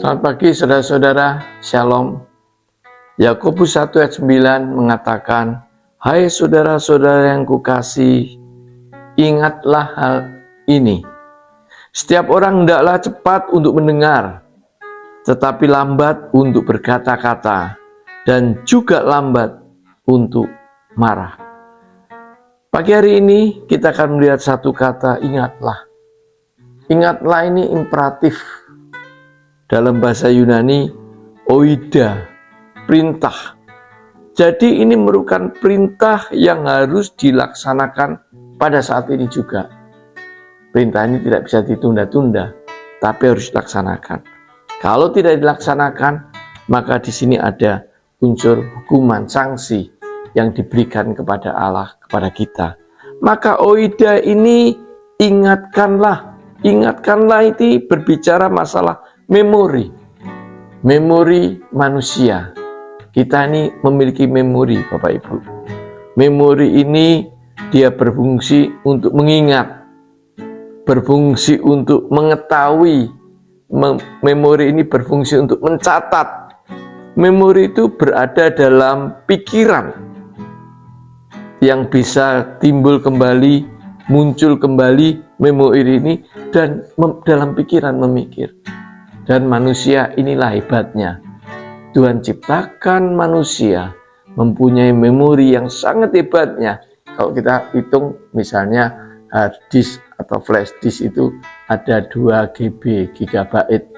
Selamat pagi saudara-saudara, Shalom. Yakobus 1 ayat 9 mengatakan, hai saudara-saudara yang kukasihi, ingatlah hal ini. Setiap orang hendaklah cepat untuk mendengar, tetapi lambat untuk berkata-kata, dan juga lambat untuk marah. Pagi hari ini kita akan melihat satu kata, ingatlah. Ingatlah ini imperatif. Dalam bahasa Yunani, oida, perintah. Jadi ini merupakan perintah yang harus dilaksanakan pada saat ini juga. Perintah ini tidak bisa ditunda-tunda, tapi harus dilaksanakan. Kalau tidak dilaksanakan, maka di sini ada unsur hukuman, sanksi yang diberikan kepada Allah, kepada kita. Maka oida ini ingatkanlah. Ingatkanlah itu berbicara masalah memori manusia. Kita ini memiliki memori, Bapak Ibu. Memori ini dia berfungsi untuk mengingat, berfungsi untuk mengetahui. Memori ini berfungsi untuk mencatat. Memori itu berada dalam pikiran yang bisa timbul kembali, muncul kembali memori ini dan dalam pikiran memikir. Dan manusia inilah hebatnya. Tuhan ciptakan manusia mempunyai memori yang sangat hebatnya. Kalau kita hitung misalnya hard disk atau flash disk itu ada 2 GB, gigabyte.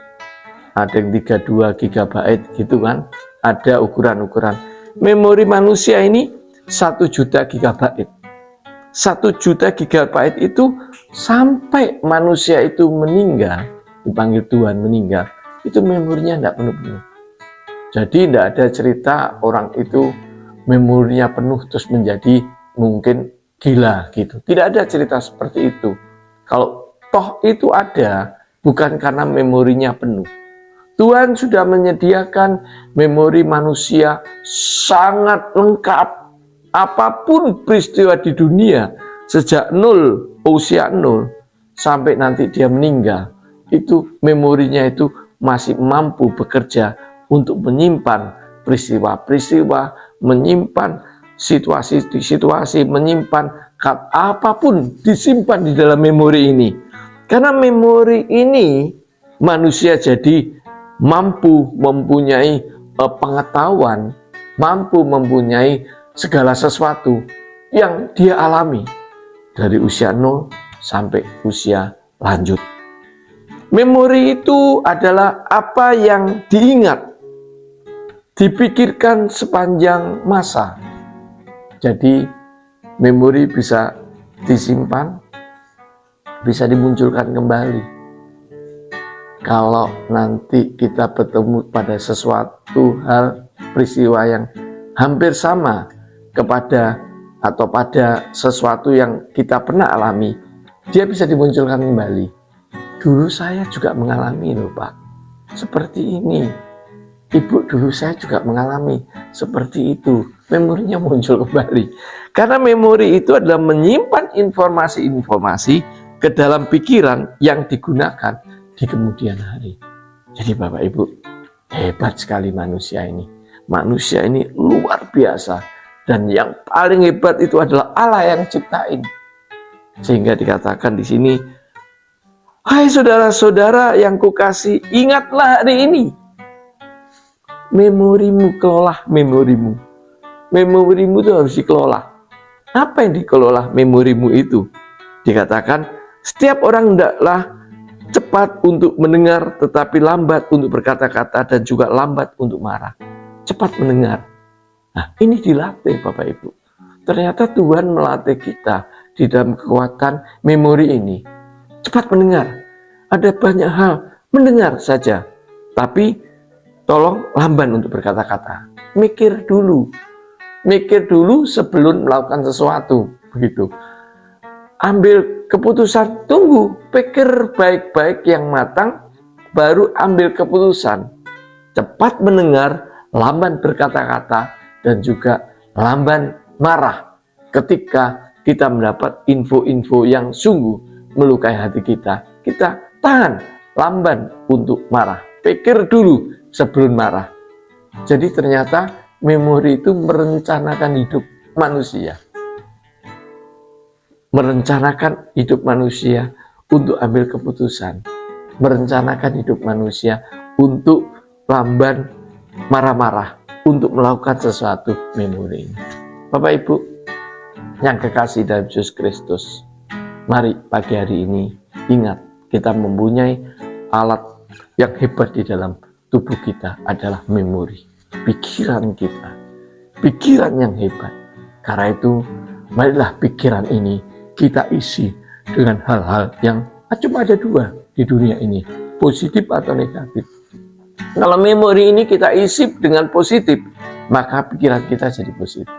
Ada yang 32 gigabyte gitu kan. Ada ukuran-ukuran. Memori manusia ini 1 juta gigabyte. 1 juta gigabyte itu sampai manusia itu meninggal, dipanggil Tuhan meninggal, itu memorinya tidak penuh-penuh. Jadi tidak ada cerita orang itu memorinya penuh terus menjadi mungkin gila gitu. Tidak ada cerita seperti itu. Kalau toh itu ada, bukan karena memorinya penuh. Tuhan sudah menyediakan memori manusia sangat lengkap. Apapun peristiwa di dunia, sejak usia 0, sampai nanti dia meninggal, itu memorinya itu masih mampu bekerja untuk menyimpan peristiwa-peristiwa, menyimpan situasi-situasi, menyimpan apapun disimpan di dalam memori ini. Karena memori ini manusia jadi mampu mempunyai pengetahuan, mampu mempunyai segala sesuatu yang dia alami dari usia 0 sampai usia lanjut. Memori itu adalah apa yang diingat, dipikirkan sepanjang masa. Jadi memori bisa disimpan, bisa dimunculkan kembali. Kalau nanti kita bertemu pada sesuatu hal peristiwa yang hampir sama kepada atau pada sesuatu yang kita pernah alami, dia bisa dimunculkan kembali. Dulu saya juga mengalami loh Pak, seperti ini. Ibu, dulu saya juga mengalami seperti itu. Memorinya muncul kembali. Karena memori itu adalah menyimpan informasi-informasi ke dalam pikiran yang digunakan di kemudian hari. Jadi Bapak Ibu, hebat sekali manusia ini. Manusia ini luar biasa. Dan yang paling hebat itu adalah Allah yang ciptain. Sehingga dikatakan di sini, hai saudara-saudara yang kukasihi, ingatlah hari ini. Memorimu, kelola memorimu. Memorimu itu harus dikelola. Apa yang dikelola memorimu itu? Dikatakan, setiap orang hendaklah cepat untuk mendengar, tetapi lambat untuk berkata-kata, dan juga lambat untuk marah. Cepat mendengar. Nah, ini dilatih Bapak Ibu. Ternyata Tuhan melatih kita di dalam kekuatan memori ini. Cepat mendengar. Ada banyak hal, mendengar saja. Tapi tolong lamban untuk berkata-kata. Mikir dulu. Mikir dulu sebelum melakukan sesuatu. Begitu. Ambil keputusan, tunggu. Pikir baik-baik yang matang, baru ambil keputusan. Cepat mendengar, lamban berkata-kata, dan juga lamban marah ketika kita mendapat info-info yang sungguh melukai hati kita. Kita tahan, lamban untuk marah. pikir dulu sebelum marah. Jadi ternyata memori itu merencanakan hidup manusia. Merencanakan hidup manusia untuk ambil keputusan. Merencanakan hidup manusia untuk lamban marah-marah, untuk melakukan sesuatu memori. Bapak Ibu yang kekasih dalam Yesus Kristus, mari pagi hari ini ingat, kita mempunyai alat yang hebat di dalam tubuh kita adalah memori, pikiran kita, pikiran yang hebat. Karena itu, marilah pikiran ini kita isi dengan hal-hal yang cuma ada dua di dunia ini, positif atau negatif. Kalau memori ini kita isi dengan positif, maka pikiran kita jadi positif.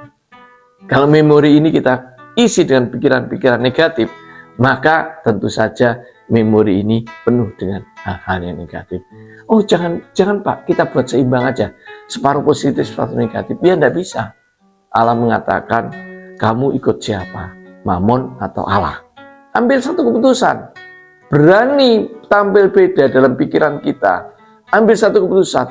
Kalau memori ini kita isi dengan pikiran-pikiran negatif, maka tentu saja memori ini penuh dengan hal-hal yang negatif. Oh, jangan Pak, kita buat seimbang aja. Separuh positif, separuh negatif. Ya, enggak bisa. Allah mengatakan, kamu ikut siapa? Mamon atau Allah? Ambil satu keputusan. Berani tampil beda dalam pikiran kita. Ambil satu keputusan.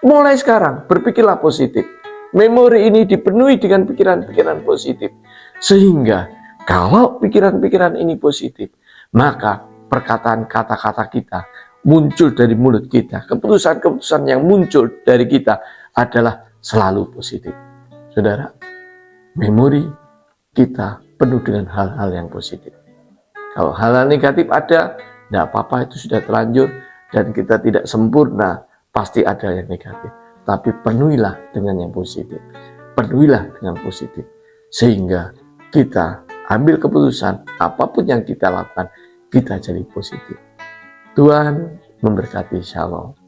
Mulai sekarang, berpikirlah positif. Memori ini dipenuhi dengan pikiran-pikiran positif. Sehingga kalau pikiran-pikiran ini positif, maka perkataan kata-kata kita muncul dari mulut kita. Keputusan-keputusan yang muncul dari kita adalah selalu positif. Saudara, memori kita penuh dengan hal-hal yang positif. Kalau hal-hal negatif ada, tidak apa-apa, itu sudah terlanjur dan kita tidak sempurna, pasti ada yang negatif. Tapi penuhilah dengan yang positif. Penuhilah dengan positif. Sehingga kita ambil keputusan, apapun yang kita lakukan, kita jadi positif. Tuhan memberkati. Shalom.